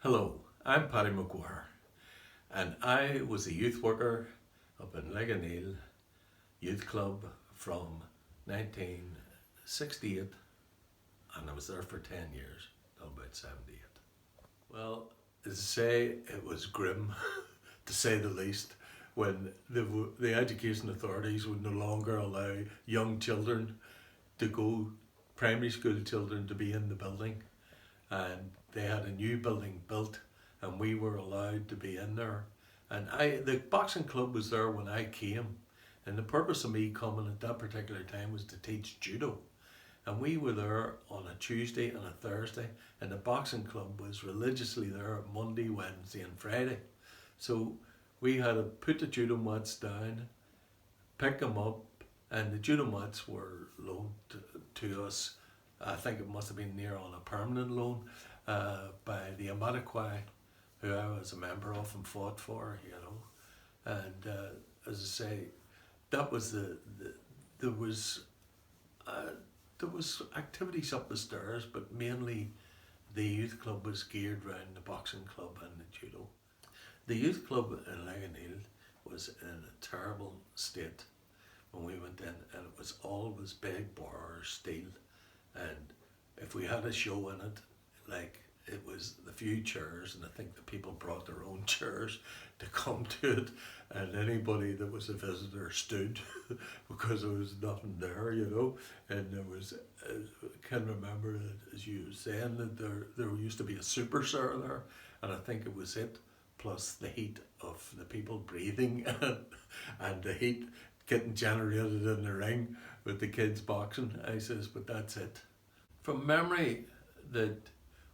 Hello, I'm Paddy Maguire, and I was a youth worker up in Ligoniel Youth Club from 1968, and I was there for 10 years, till about 78. Well, as I say, it was grim, to say the least, when the education authorities would no longer allow young children to go, primary school children, to be in the building. And they had a new building built and we were allowed to be in there. And the boxing club was there when I came, and the purpose of me coming at that particular time was to teach judo. And we were there on a Tuesday and a Thursday, and the boxing club was religiously there Monday, Wednesday and Friday. So we had to put the judo mats down, pick them up, and the judo mats were loaned to us. I think it must have been near on a permanent loan by the Amadequai, who I was a member of and fought for, you know. And as I say, that was there was activities up the stairs, but mainly the youth club was geared around the boxing club and the judo. The youth club in Ligoniel was in a terrible state when we went in, and it was always big bar steel. And if we had a show in it, like, it was the few chairs, and I think the people brought their own chairs to come to it, and anybody that was a visitor stood because there was nothing there, you know. And there was, I can remember that, as you were saying, that there used to be a super sir there, and I think it was it, plus the heat of the people breathing and the heat getting generated in the ring with the kids boxing. I says, but that's it. From memory, that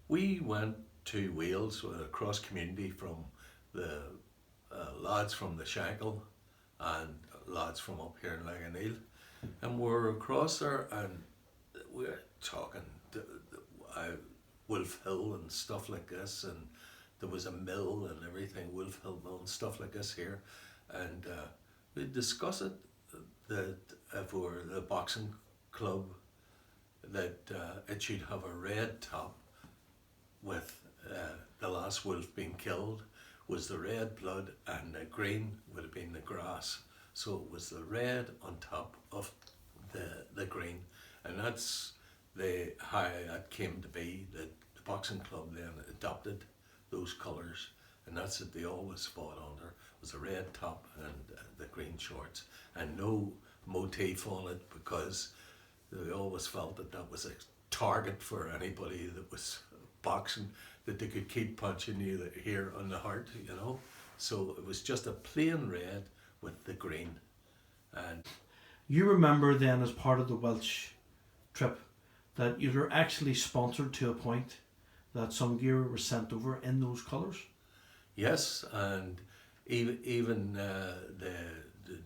we went to Wales across community from the lads from the Shankle and lads from up here in Ligoniel, and we're across there and we're talking Wolf Hill and stuff like this, and there was a mill and everything, Wolf Hill Mill and stuff like this here, and we discuss it, that if we were the boxing club, that it should have a red top with the last wolf being killed was the red blood, and the green would have been the grass. So it was the red on top of the green, and that's how that came to be, that the boxing club then adopted those colours, and that's what they always fought under, was a red top and the green shorts, and no motif on it, because they always felt that that was a target for anybody that was boxing, that they could keep punching you here on the heart, you know. So it was just a plain red with the green. And you remember then, as part of the Welsh trip, that you were actually sponsored to a point, that some gear was sent over in those colours? Yes, and even the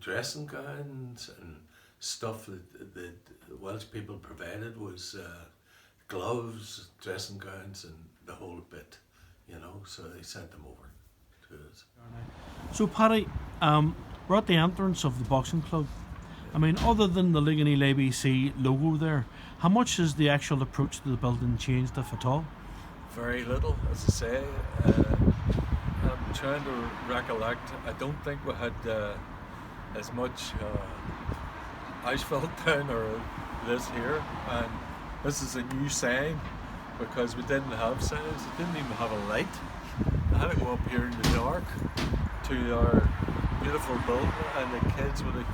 dressing gowns and stuff that the Welsh people provided was gloves, dressing gowns and the whole bit, you know, so they sent them over to us. So Paddy, we're at the entrance of the boxing club. I mean, other than the Ligoniel ABC logo there, how much has the actual approach to the building changed, if at all? Very little, as I say. I'm trying to recollect. I don't think we had as much asphalt down or this here, and this is a new sign, because we didn't have signs. We didn't even have a light. I had to go up here in the dark to our beautiful building, and the kids would have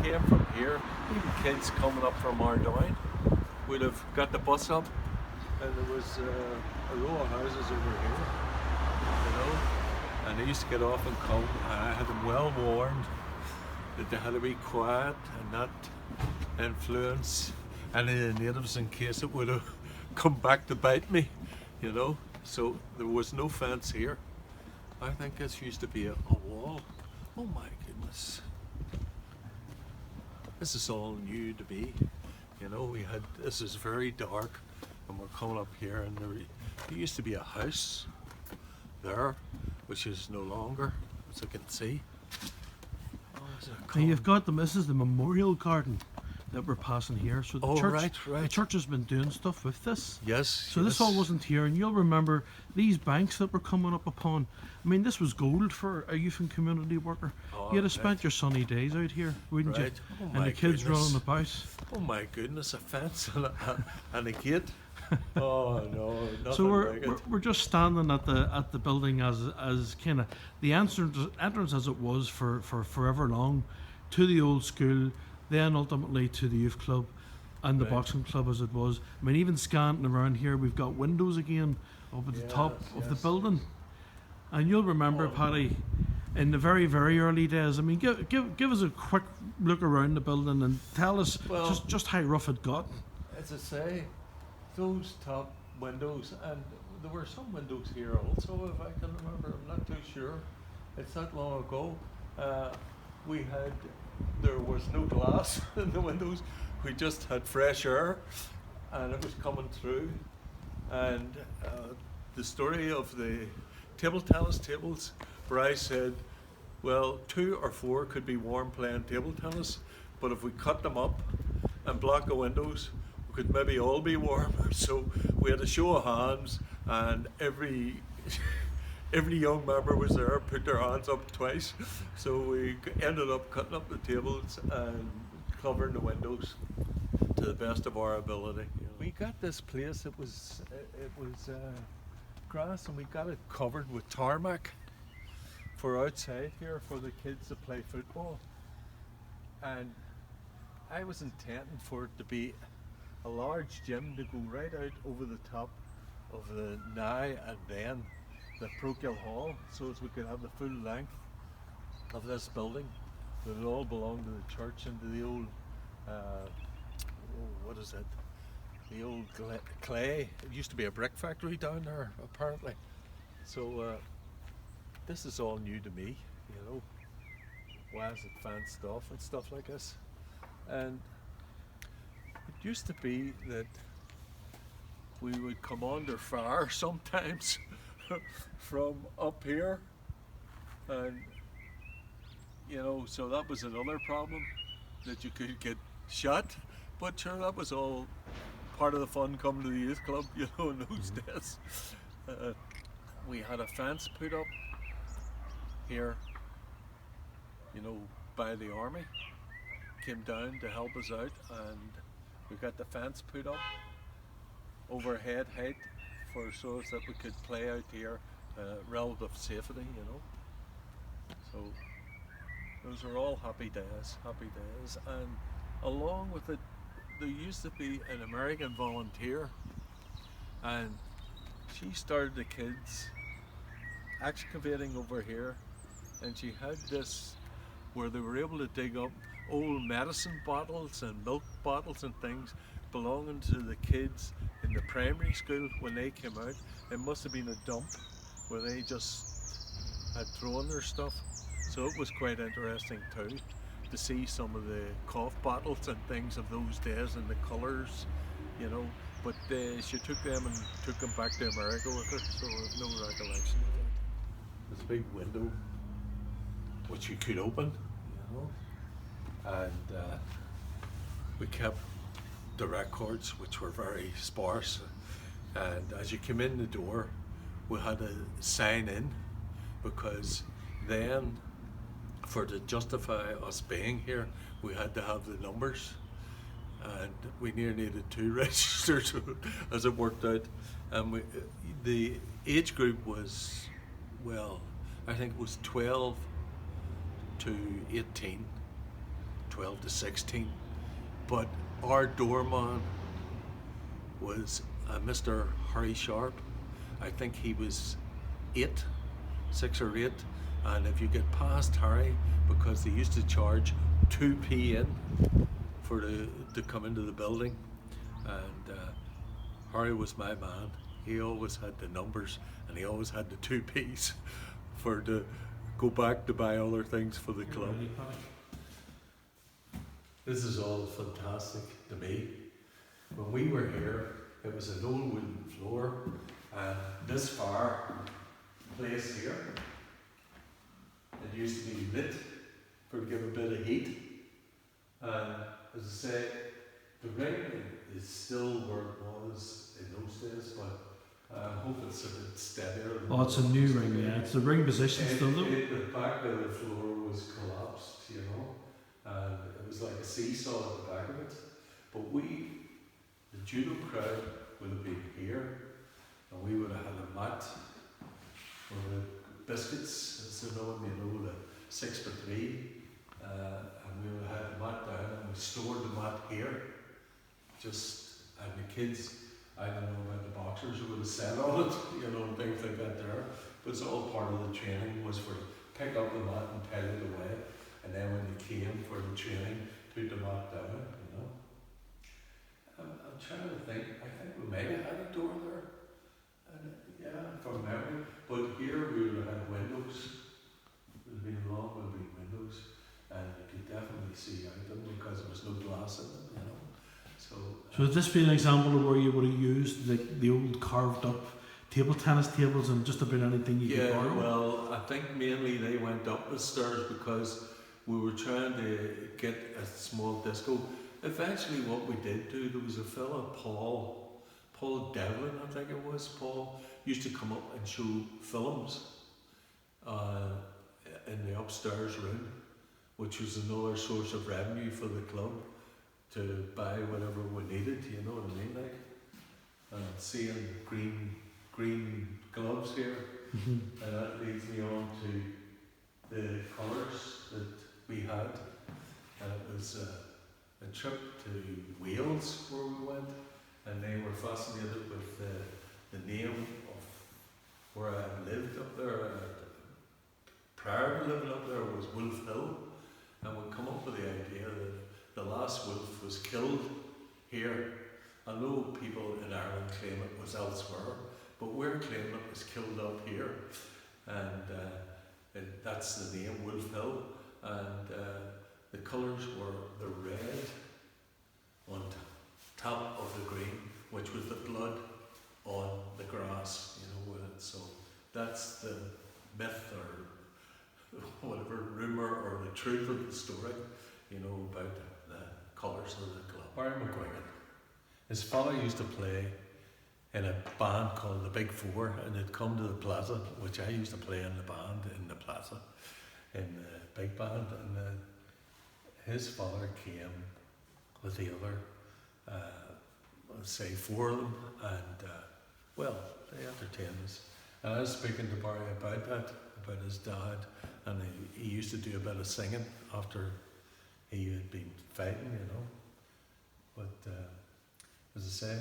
came from here, even kids coming up from our down would have got the bus up, and there was a row of houses over here, you know, and they used to get off and come, and I had them well warned that they had to be quiet and not influence any of the natives in case it would have come back to bite me, you know. So there was no fence here. I think this used to be a wall. Oh my goodness. This is all new to me, you know. This is very dark, and we're coming up here, and there used to be a house there, which is no longer, as I can see. Now you've got them. This is the memorial garden. that we're passing here. So the Oh, church, right, the right. church has been doing stuff with this. Yes. So this all wasn't here, and you'll remember these banks that we're coming up upon. I mean, this was gold for a youth and community worker. Oh, You'd have right. spent your sunny days out here, wouldn't Right. you? Oh, And my the kids goodness. running about. Oh my goodness, a fence and a gate. Oh no, nothing So like it. we're just standing at the building as kind of the entrance as it was for forever long, to the old school, then ultimately to the youth club, and the Right. boxing club as it was. I mean, even scanting around here, we've got windows again up at the top Yes, of the yes. building, and you'll remember, Oh. Paddy, in the very early days. I mean, give us a quick look around the building and tell us Well- just how rough it got. As I say, those top windows, and there were some windows here also, if I can remember. I'm not too sure. It's that long ago. There was no glass in the windows. We just had fresh air, and it was coming through. And the story of the table tennis tables, where I said, well, 2 or 4 could be warm playing table tennis, but if we cut them up and block the windows, we could maybe all be warm. So we had a show of hands, and every young member was there, put their hands up twice. So we ended up cutting up the tables and covering the windows to the best of our ability. We got this place. It was grass, and we got it covered with tarmac for outside here for the kids to play football. And I was intending for it to be a large gym to go right out over the top of the now and then the parochial hall, so as we could have the full length of this building. It all belonged to the church and to the old what is it? The old clay. It used to be a brick factory down there, apparently. So this is all new to me, you know. Why is it fenced off and stuff like this? And it used to be that we would come under fire sometimes from up here, and you know, so that was another problem, that you could get shot. But sure, that was all part of the fun coming to the youth club, you know, in those days. We had a fence put up here, you know, by the army. Came down to help us out, and we got the fence put up over head height so that we could play out here, relative safety, you know. So those are all happy days, and along with it, there used to be an American volunteer, and she started the kids excavating over here, and she had this where they were able to dig up old medicine bottles and milk bottles and things belonging to the kids in the primary school when they came out. It must have been a dump where they just had thrown their stuff. So it was quite interesting too, to see some of the cough bottles and things of those days and the colours, you know. But she took them and took them back to America with her, so I have no recollection of that. This big window which you could open, you know, and we kept the records, which were very sparse, and as you came in the door we had to sign in, because then to justify us being here we had to have the numbers, and we nearly needed 2 registers as it worked out. And the age group was, well, I think it was 12 to 18, 12 to 16, but our doorman was Mr. Harry Sharp. I think he was 6 or 8, and if you get past Harry, because they used to charge 2p in to come into the building, and Harry was my man. He always had the numbers, and he always had the 2p's to go back to buy other things for the club. This is all fantastic to me. When we were here, it was an old wooden floor, and this fireplace here, it used to be lit to give a bit of heat, and as I say, the ring is still where it was in those days, but I hope it's a bit steadier. Oh, it's a new ring, yeah. It's the ring position still, though. The back of the floor was collapsed, you know, and it was like a seesaw at the back of it. But the judo crowd would have been here, and we would have had a mat with the biscuits, as they know, the 6x3, and we would have had the mat down, and we stored the mat here. And the kids, I don't know about the boxers who would have sat on it, you know, and things like that there. But it's all part of the training, was for pick up the mat and pile it away, and then when they came for the training, put the mat down, you know. I'm trying to think, I think we may have had a door there, and yeah, from memory, but here we would have had windows. It would have been long, would have been windows, and you could definitely see out them because there was no glass in them, you know. So would this be an example of where you would have used the old carved up table tennis tables and just about anything you could borrow? Yeah, well, I think mainly they went up the stairs because we were trying to get a small disco. Eventually what we did do, there was a fella, Paul Devlin, I think it was. Paul used to come up and show films in the upstairs room, which was another source of revenue for the club, to buy whatever we needed, you know what I mean, like. And seeing green gloves here, and that leads me on to the colours that we had. And it was a trip to Wales where we went, and they were fascinated with the name of where I lived up there. Prior to living up there was Wolf Hill, and we come up with the idea that the last wolf was killed here. I know people in Ireland claim it was elsewhere, but we're claiming it was killed up here, and that's the name, Wolf Hill. And the colours were the red on top of the green, which was the blood on the grass, you know. So that's the myth or whatever rumour or the truth of the story, you know, about the colours of the club. Barry Maguire, his father used to play in a band called the Big Four, and they'd come to the Plaza, which I used to play in the band in the Plaza, in the big band, and his father came with the other, say 4 of them, and well, they entertained us. And I was speaking to Barry about that, about his dad, and he used to do a bit of singing after he had been fighting, you know. But as I say,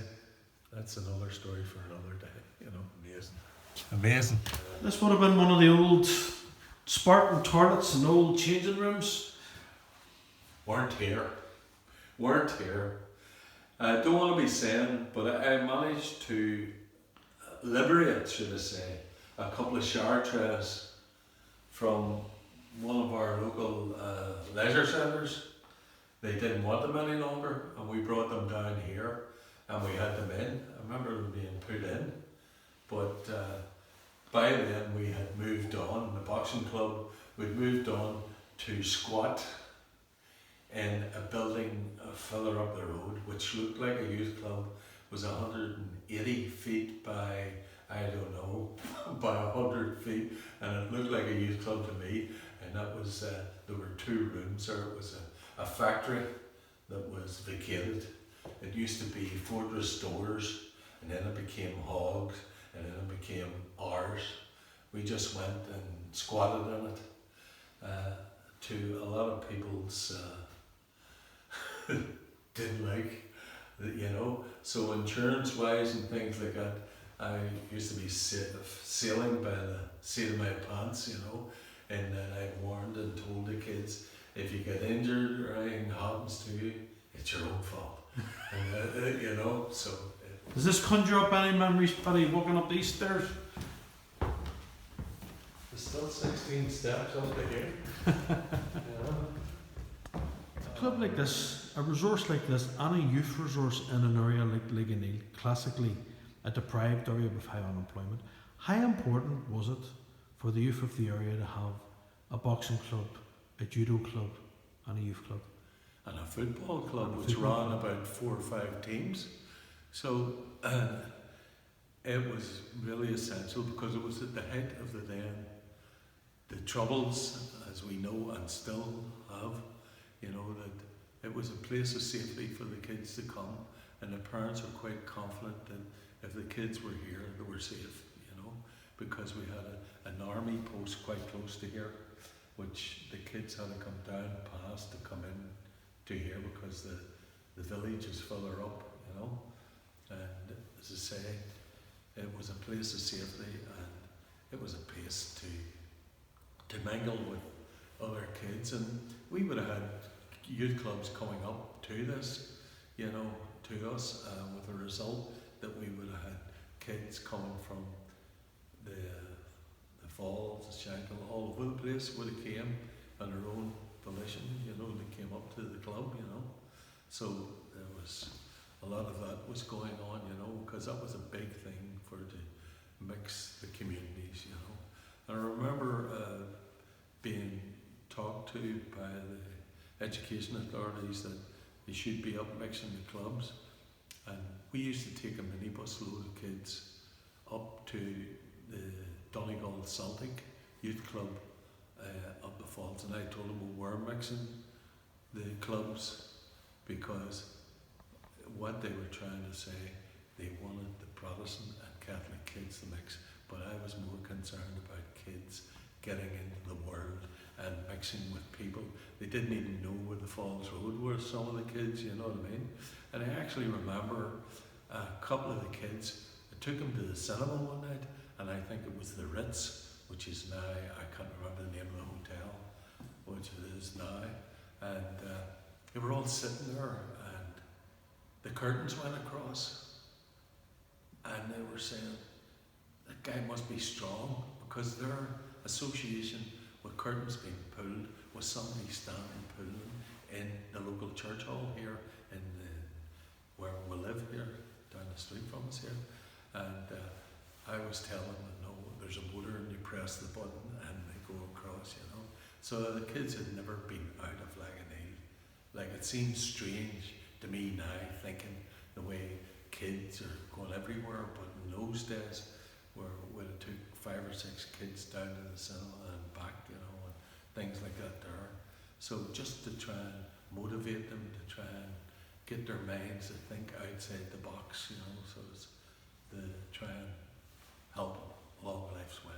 that's another story for another day, you know. Amazing. This would have been one of the old Spartan toilets and old changing rooms. Weren't here. I don't want to be saying, but I managed to liberate, should I say, a couple of shower trays from one of our local leisure centres. They didn't want them any longer, and we brought them down here, and we had them in. I remember them being put in, but by then we had moved on. The boxing club, we'd moved on to squat in a building further up the road, which looked like a youth club, was 180 feet by, I don't know, by 100 feet, and it looked like a youth club to me. And that was, there were 2 rooms there. It was a factory that was vacated. It used to be Fortress Stores, and then it became Hogs, and then it became ours. We just went and squatted in it. To a lot of people's didn't like, you know. So insurance wise and things like that, I used to be sailing by the seat of my pants, you know. And then I warned and told the kids, if you get injured or anything happens to you, it's your own fault. And, you know, so. Does this conjure up any memories, Paddy, walking up these stairs? There's still 16 steps up to here. A club like this, a resource like this, and a youth resource in an area like Ligoniel, classically a deprived area with high unemployment, how important was it for the youth of the area to have a boxing club, a judo club, and a youth club? and a football club And a which football ran club. about 4 or 5 teams. So it was really essential because it was at the height of the troubles, as we know and still have, you know, that it was a place of safety for the kids to come, and the parents were quite confident that if the kids were here, they were safe, you know, because we had an army post quite close to here, which the kids had to come down past to come in to here because the village is further up, you know. And as I say, it was a place of safety, and it was a place to mingle with other kids, and we would have had youth clubs coming up to this, you know, to us, with the result that we would have had kids coming from the Falls, the Shankill, all over the place would have came on their own volition, you know, they came up to the club, you know. So there was a lot of that was going on, you know, because that was a big thing for to mix the communities, you know. And I remember being talked to by the education authorities that they should be up mixing the clubs, and we used to take a minibus load of kids up to the Donegal Celtic Youth Club up the Falls, and I told them we were mixing the clubs because what they were trying to say, they wanted the Protestant and Catholic kids to mix, but I was more concerned about kids getting into the world and mixing with people. They didn't even know where the Falls Road were, some of the kids, you know what I mean? And I actually remember a couple of the kids, I took them to the cinema one night, and I think it was the Ritz, which is now, I can't remember the name of the hotel, which it is now, and they were all sitting there, and the curtains went across, and they were saying, that guy must be strong, because their association with curtains being pulled was somebody standing pulling in the local church hall here in where we live here, down the street from us here. And I was telling them, no, there's a motor and you press the button and they go across, you know. So the kids had never been out of Ligoniel. Like, it seems strange to me now, thinking the way kids are going everywhere, but in those days, where it took 5 or 6 kids down to the cinema and back, you know, and things like that there. So just to try and motivate them, to try and get their minds to think outside the box, you know, so it's to try and help along life's way.